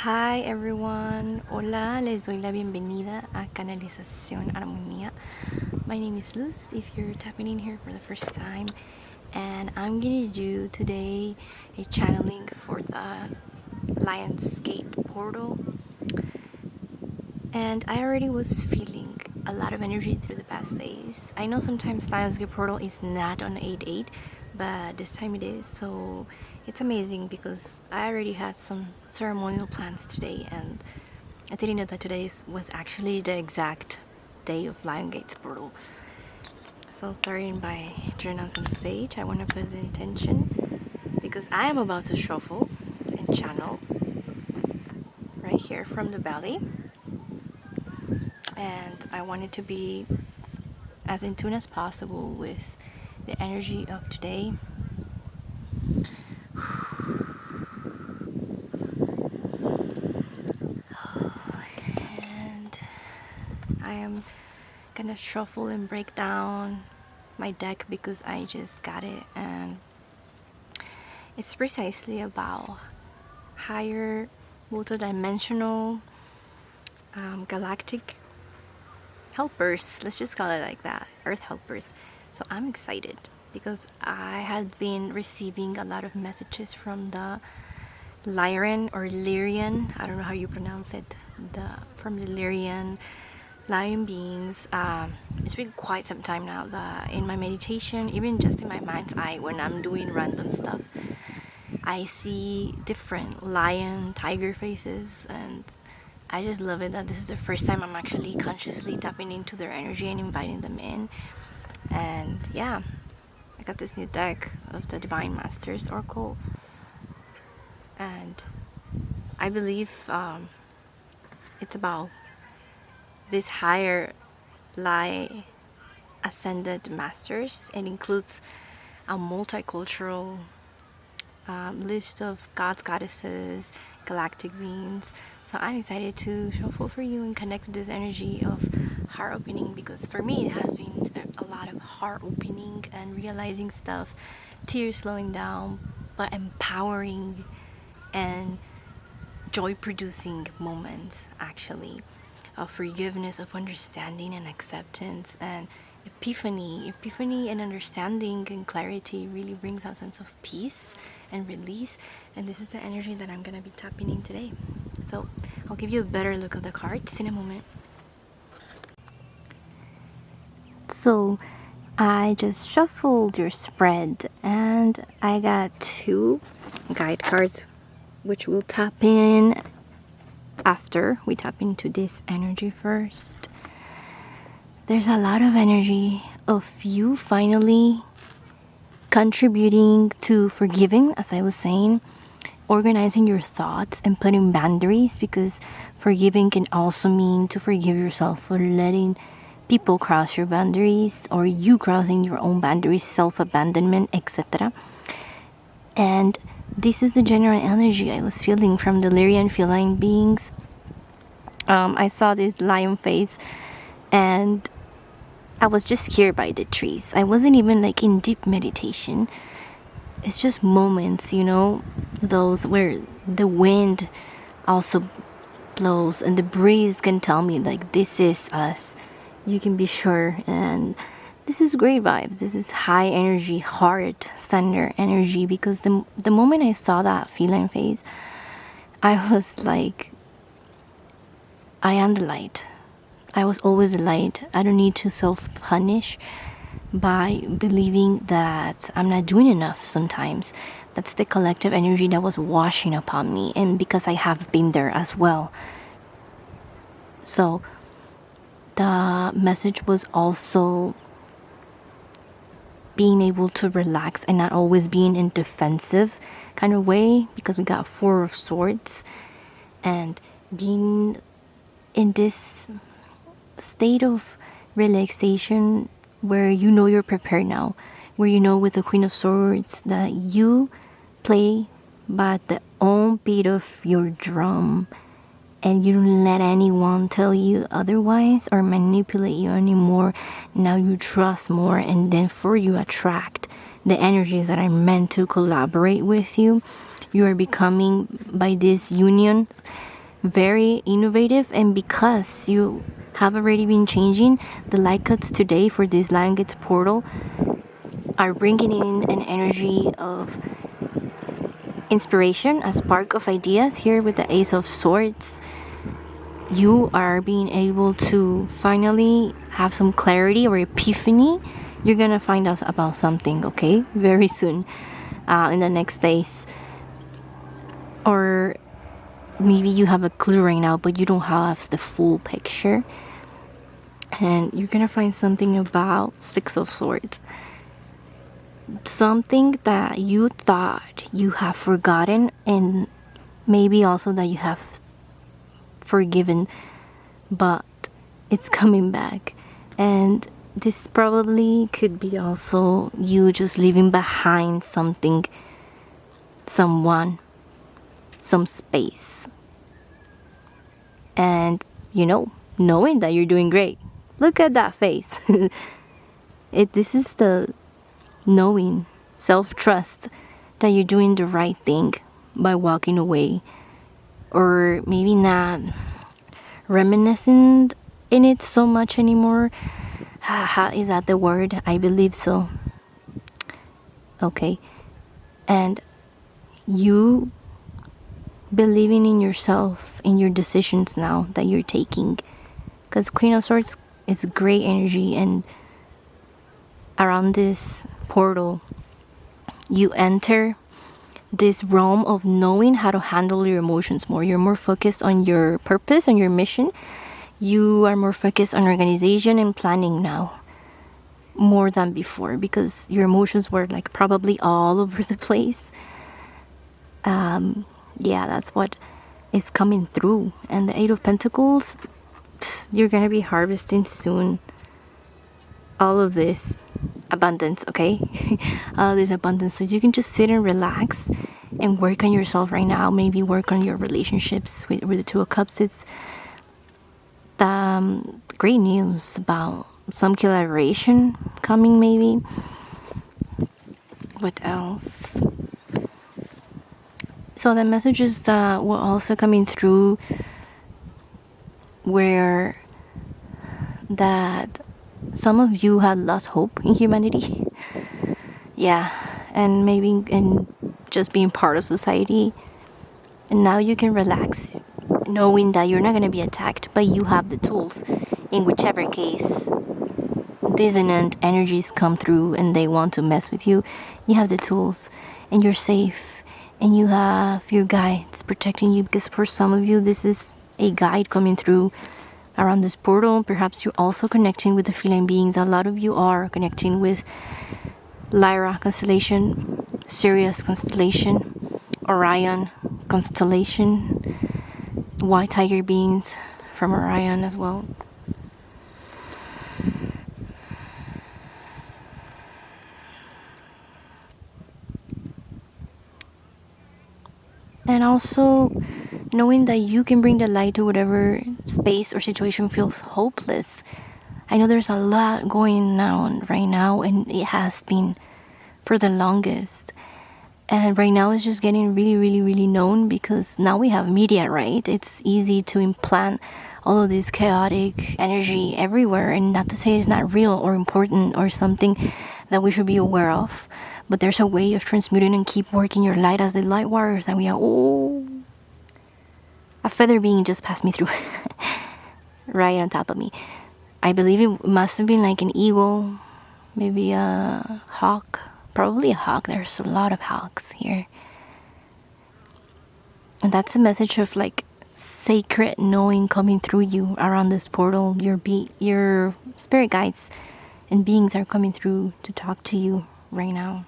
Hi everyone, hola, les doy la bienvenida a Canalización Armonía. My name is Luz, if you're tapping in here for the first time, and I'm gonna do today a channeling for the Lionsgate portal. And I already was feeling a lot of energy through the past days. I know sometimes Lionsgate portal is not on 8/8, but this time it is, so it's amazing because I already had some ceremonial plans today, and I didn't know that today was actually the exact day of Lionsgate's portal. So starting by turning on some sage, I want to put the intention because I am about to shuffle and channel right here from the belly, and I want it to be as in tune as possible with the energy of today. And I am gonna shuffle and break down my deck because I just got it, and it's precisely about higher multidimensional galactic helpers. Let's just call it like that, earth helpers. So I'm excited because I had been receiving a lot of messages from the Lyran or Lyrian, I don't know how you pronounce it, from the Lyrian lion beings. It's been quite some time now that in my meditation, even just in my mind's eye when I'm doing random stuff, I see different lion, tiger faces, and I just love it that this is the first time I'm actually consciously tapping into their energy and inviting them in. And yeah, I got this new deck of the Divine Masters Oracle, and I believe it's about this higher lie ascended masters. It includes a multicultural list of gods, goddesses, galactic beings. So I'm excited to shuffle for you and connect with this energy of heart opening, because for me it has been a lot of heart opening and realizing stuff, tears slowing down, but empowering and joy producing moments, actually, of forgiveness, of understanding and acceptance, and epiphany and understanding and clarity really brings out a sense of peace and release. And this is the energy that I'm going to be tapping in today. So I'll give you a better look of the cards in a moment. So I just shuffled your spread and I got 2 guide cards, which we'll tap in after we tap into this energy first. There's a lot of energy of you finally contributing to forgiving, as I was saying, organizing your thoughts and putting boundaries, because forgiving can also mean to forgive yourself for letting people cross your boundaries, or you crossing your own boundaries, self-abandonment, etc. And this is the general energy I was feeling from the Lyrian feline beings. I saw this lion face and I was just here by the trees. I wasn't even like in deep meditation. It's just moments, you know, those where the wind also blows and the breeze can tell me like this is us. You can be sure. And this is great vibes. This is high energy, heart center energy, because the moment I saw that feline face, I was like, I am the light. I was always the light. I don't need to self-punish by believing that I'm not doing enough sometimes. That's the collective energy that was washing upon me, and because I have been there as well. So the message was also being able to relax and not always being in defensive kind of way, because we got 4 of Swords, and being in this state of relaxation where you know you're prepared now, where you know with the Queen of Swords that you play by the own beat of your drum, and you don't let anyone tell you otherwise or manipulate you anymore. Now you trust more, and then for you attract the energies that are meant to collaborate with you. You are becoming, by this union, very innovative, and because you have already been changing, the light cuts today for this lion gate portal are bringing in an energy of inspiration, a spark of ideas. Here with the Ace of Swords, you are being able to finally have some clarity or epiphany. You're gonna find out about something, okay, very soon, in the next days. Or maybe you have a clue right now, but you don't have the full picture, and you're gonna find something about Six of Swords, something that you thought you have forgotten, and maybe also that you have forgiven, but it's coming back. And this probably could be also you just leaving behind something, someone, some space, and knowing that you're doing great. Look at that face. This is the knowing, self-trust that you're doing the right thing by walking away, or maybe not reminiscing in it so much anymore. Is that the word? I believe so. Okay. And you believing in yourself, in your decisions now that you're taking, because Queen of Swords is great energy, and around this portal you enter this realm of knowing how to handle your emotions more. You're more focused on your purpose, on your mission. You are more focused on organization and planning now, more than before, because your emotions were like probably all over the place. Yeah, that's what is coming through. And the Eight of Pentacles, you're gonna be harvesting soon all of this abundance, okay? All this abundance, so you can just sit and relax and work on yourself right now. Maybe work on your relationships with the Two of Cups. It's great news about some collaboration coming, maybe. What else? So the messages that were also coming through were that some of you had lost hope in humanity. Yeah, and maybe in just being part of society. And now you can relax, knowing that you're not going to be attacked, but you have the tools. In whichever case dissonant energies come through and they want to mess with you, you have the tools, and you're safe, and you have your guides protecting you. Because for some of you, this is a guide coming through around this portal. Perhaps you're also connecting with the feline beings. A lot of you are connecting with Lyra constellation, Sirius constellation, Orion constellation, white tiger beings from Orion as well. And also knowing that you can bring the light to whatever space or situation feels hopeless. I know there's a lot going on right now, and it has been for the longest. And right now it's just getting really, really, really known, because now we have media, right? It's easy to implant all of this chaotic energy everywhere, and not to say it's not real or important or something that we should be aware of, but there's a way of transmuting and keep working your light as the light warriors. And we are, a feather being just passed me through right on top of me. I believe it must have been like an eagle, maybe a hawk, probably a hawk. There's a lot of hawks here. And that's a message of like sacred knowing coming through you around this portal. Your spirit guides and beings are coming through to talk to you right now.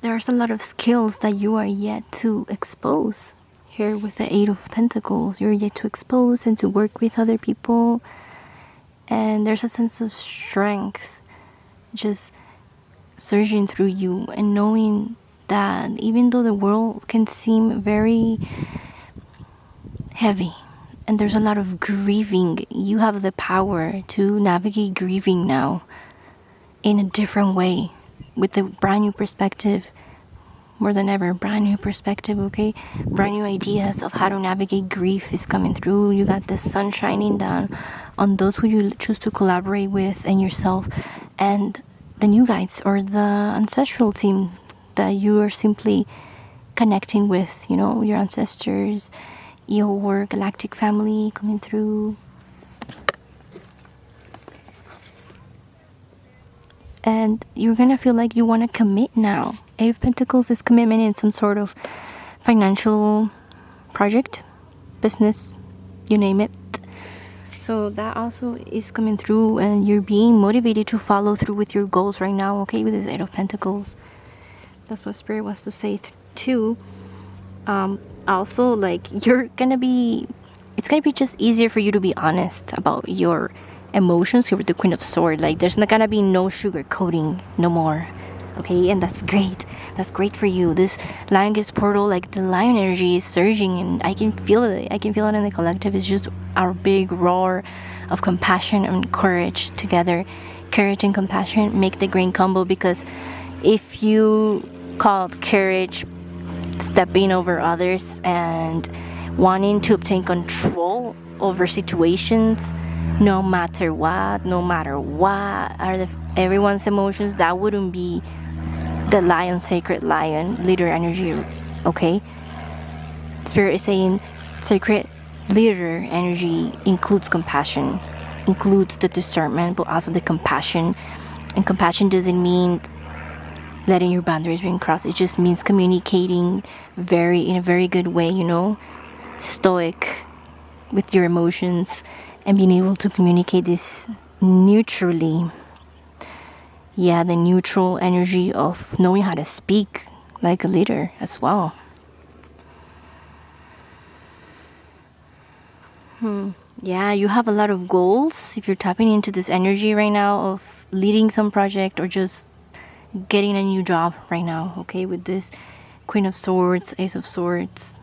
There's a lot of skills that you are yet to expose. Here with the Eight of Pentacles, you're yet to expose and to work with other people. And there's a sense of strength just surging through you, and knowing that even though the world can seem very heavy and there's a lot of grieving, you have the power to navigate grieving now in a different way, with a brand new perspective, more than ever. Brand new perspective, okay? Brand new ideas of how to navigate grief is coming through. You got the sun shining down on those who you choose to collaborate with and yourself, and the new guides or the ancestral team that you are simply connecting with, you know, your ancestors, your galactic family coming through. And you're gonna feel like you want to commit now. Eight of Pentacles is commitment in some sort of financial project, business, you name it. So that also is coming through, and you're being motivated to follow through with your goals right now, okay, with this Eight of Pentacles. That's what Spirit wants to say too. Also, like, it's gonna be just easier for you to be honest about your emotions here with the Queen of Swords. Like, there's not gonna be no sugar coating no more, okay? And that's great for you. This Lion Gate portal, like, the lion energy is surging, and I can feel it in the collective. It's just our big roar of compassion and courage together. Courage and compassion make the great combo, because if you called courage stepping over others and wanting to obtain control over situations, no matter what are everyone's emotions, that wouldn't be the lion, sacred lion leader energy, okay? Spirit is saying sacred leader energy includes compassion, includes the discernment, but also the compassion. And compassion doesn't mean letting your boundaries being crossed. It just means communicating in a very good way, you know, stoic with your emotions, and being able to communicate this neutrally. Yeah, the neutral energy of knowing how to speak like a leader as well. Yeah, you have a lot of goals if you're tapping into this energy right now of leading some project or just getting a new job right now, okay? With this Queen of Swords, Ace of Swords,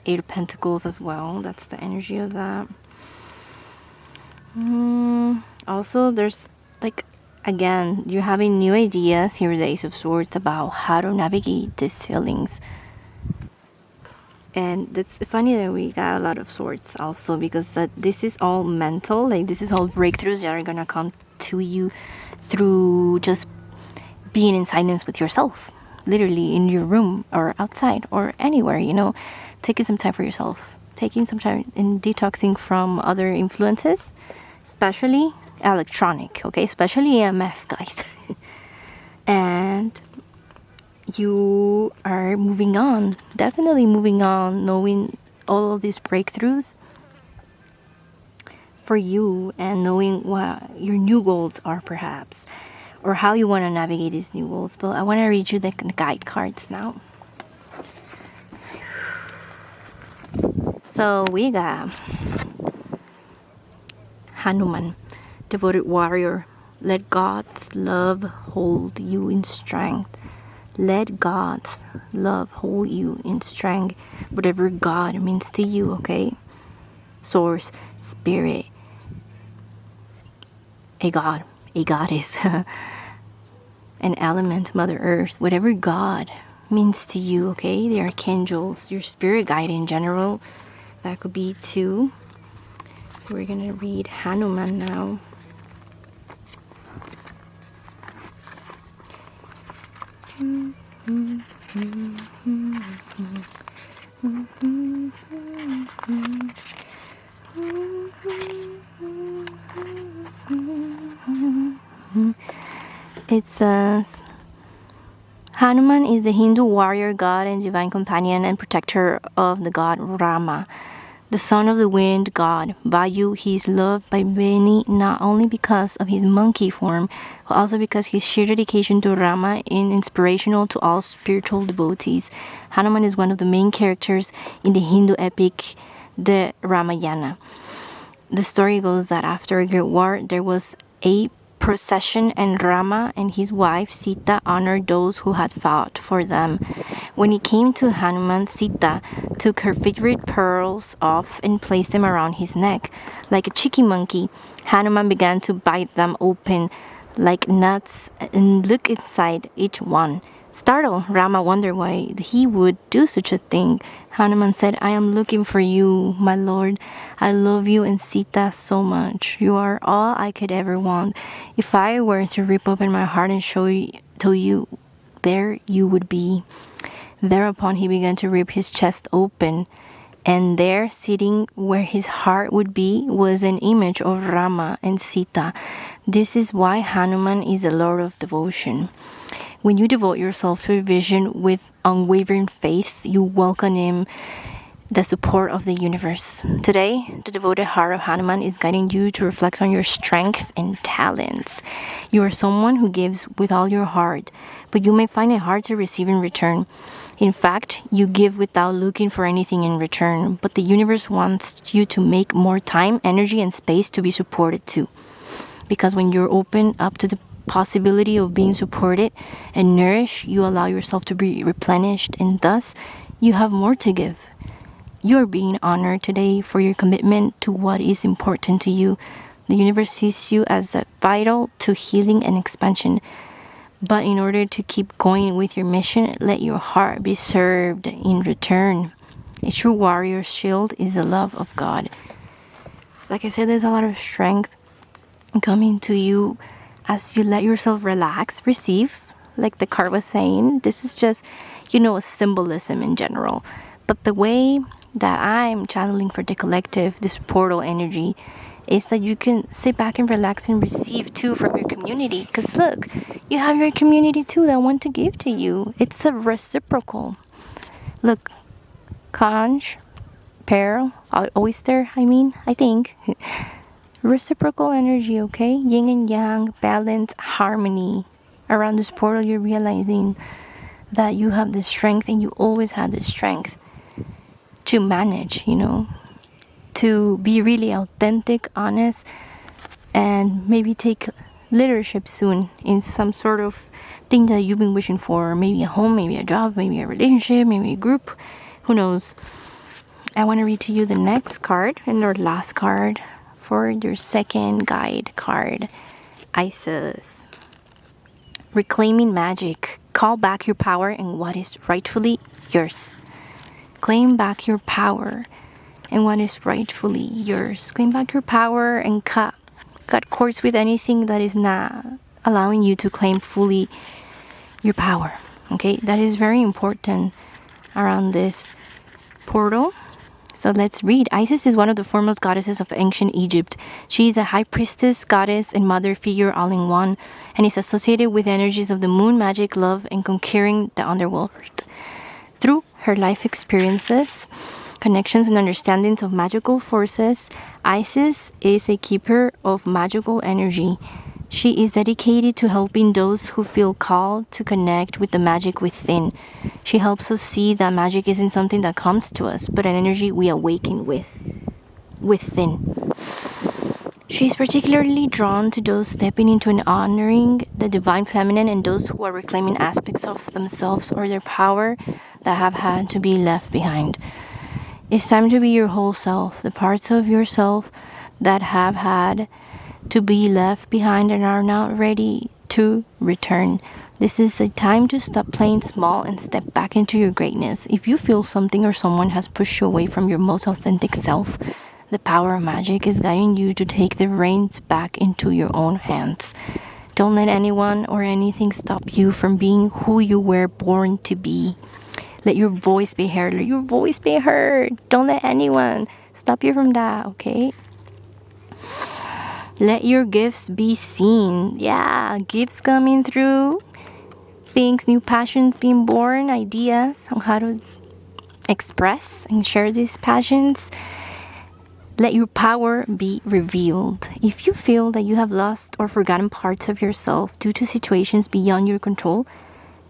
Eight of Pentacles as well. That's the energy of that. Also, there's, like, again, you're having new ideas here with the Ace of Swords about how to navigate these feelings. And it's funny that we got a lot of swords also, because this is all mental. Like, this is all breakthroughs that are gonna come to you through just being in silence with yourself, literally in your room or outside or anywhere, you know, taking some time for yourself, taking some time in detoxing from other influences, especially electronic, okay, especially EMF, guys. And you are moving on, definitely moving on, knowing all of these breakthroughs for you, and knowing what your new goals are, perhaps, or how you want to navigate these new goals. But I want to read you the guide cards now. So we got Hanuman, devoted warrior. Let God's love hold you in strength. Let God's love hold you in strength, whatever God means to you, okay? Source, spirit, a God, a goddess, an element, Mother Earth, whatever God means to you, okay? The archangels, your spirit guide in general, that could be too. So we're gonna read Hanuman now. It says, Hanuman is the Hindu warrior god and divine companion and protector of the god Rama, the son of the wind god Vayu. He is loved by many not only because of his monkey form, but also because his sheer dedication to Rama is inspirational to all spiritual devotees. Hanuman is one of the main characters in the Hindu epic, the Ramayana. The story goes that after a great war, there was a procession, and Rama and his wife Sita honored those who had fought for them. When it came to Hanuman, Sita took her favorite pearls off and placed them around his neck. Like a cheeky monkey, Hanuman began to bite them open like nuts and look inside each one. Startled, Rama wondered why he would do such a thing. Hanuman said, I am looking for you, my lord. I love you and Sita so much. You are all I could ever want. If I were to rip open my heart and show you to you, there you would be. Thereupon he began to rip his chest open, and there, sitting where his heart would be, was an image of Rama and Sita. This is why Hanuman is the Lord of devotion. When you devote yourself to a vision with unwavering faith, you welcome him the support of the universe. Today, the devoted heart of Hanuman is guiding you to reflect on your strength and talents. You are someone who gives with all your heart, but you may find it hard to receive in return. In fact, you give without looking for anything in return, but the universe wants you to make more time, energy, and space to be supported too. Because when you're open up to the possibility of being supported and nourished, you allow yourself to be replenished, and thus you have more to give. You are being honored today for your commitment to what is important to you. The universe sees you as vital to healing and expansion. But in order to keep going with your mission, let your heart be served in return. A true warrior's shield is the love of God. Like I said, there's a lot of strength coming to you as you let yourself relax, receive, like the card was saying. This is just, a symbolism in general. But the way that I'm channeling for the collective, this portal energy, is that you can sit back and relax and receive too from your community. Because look, you have your community too that want to give to you. It's a reciprocal. Look, conch, pearl, oyster, I think. Reciprocal energy, okay? Yin and yang, balance, harmony. Around this portal, you're realizing that you have the strength, and you always had the strength to manage, to be really authentic, honest, and maybe take leadership soon in some sort of thing that you've been wishing for. Maybe a home, maybe a job, maybe a relationship, maybe a group. Who knows? I want to read to you the next card and our last card for your second guide card. Isis. Reclaiming magic. Call back your power and what is rightfully yours. Claim back your power and what is rightfully yours. Claim back your power and cut cords with anything that is not allowing you to claim fully your power. Okay, that is very important around this portal. So let's read. Isis is one of the foremost goddesses of ancient Egypt. She is a high priestess, goddess, and mother figure all in one, and is associated with energies of the moon, magic, love, and conquering the underworld. Through her life experiences, connections, and understandings of magical forces, Isis is a keeper of magical energy. She is dedicated to helping those who feel called to connect with the magic within. She helps us see that magic isn't something that comes to us, but an energy we awaken within. She is particularly drawn to those stepping into and honoring the divine feminine, and those who are reclaiming aspects of themselves or their power that have had to be left behind. It's time to be your whole self, the parts of yourself that have had to be left behind and are not ready to return. This is a time to stop playing small and step back into your greatness. If you feel something or someone has pushed you away from your most authentic self, the power of magic is guiding you to take the reins back into your own hands. Don't let anyone or anything stop you from being who you were born to be. Let your voice be heard. Let your voice be heard. Don't let anyone stop you from that, okay? Let your gifts be seen. Yeah, gifts coming through. Things, new passions being born, ideas on how to express and share these passions. Let your power be revealed. If you feel that you have lost or forgotten parts of yourself due to situations beyond your control,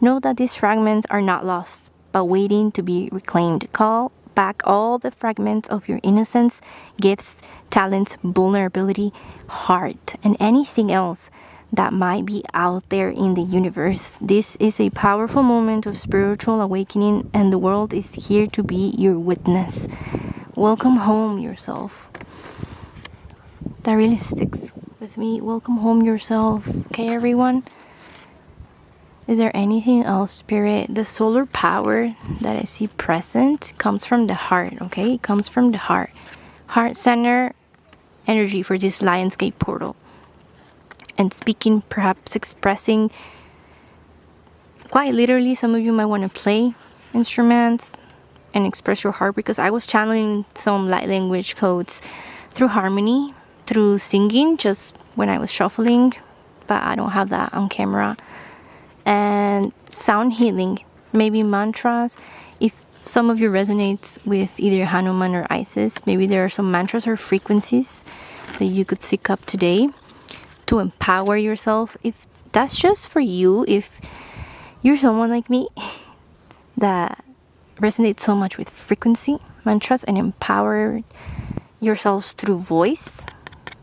know that these fragments are not lost, but waiting to be reclaimed. Call back all the fragments of your innocence, gifts, talents, vulnerability, heart, and anything else that might be out there in the universe. This is a powerful moment of spiritual awakening, and the world is here to be your witness. Welcome home yourself. That really sticks with me. Welcome home yourself. Okay, everyone? Is there anything else, Spirit? The solar power that I see present comes from the heart, okay? It comes from the heart. Heart center energy for this Lionsgate portal. And speaking, perhaps expressing, quite literally, some of you might want to play instruments and express your heart, because I was channeling some light language codes through harmony, through singing, just when I was shuffling, but I don't have that on camera. And sound healing, maybe mantras. If some of you resonates with either Hanuman or Isis, maybe there are some mantras or frequencies that you could seek up today to empower yourself. If that's just for you, if you're someone like me that resonates so much with frequency, mantras, and empower yourselves through voice,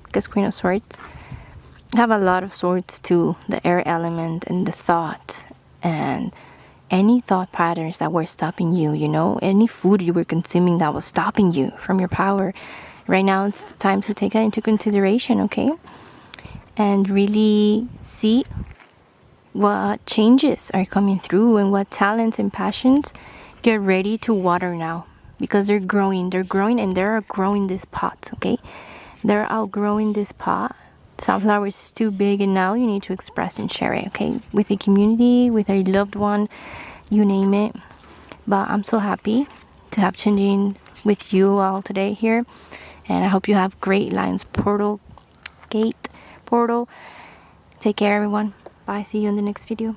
because Queen of Swords have a lot of swords to the air element and the thought, and any thought patterns that were stopping you, you know, any food you were consuming that was stopping you from your power. Right now it's time to take that into consideration, okay? And really see what changes are coming through and what talents and passions. Get ready to water now, because they're growing, and they're outgrowing this pot, okay? They're outgrowing this pot. Sunflower is too big, and now you need to express and share it, okay? With a community, with a loved one, you name it. But I'm so happy to have tuned in with you all today here, and I hope you have great Lions portal. Take care, everyone. Bye. See you in the next video.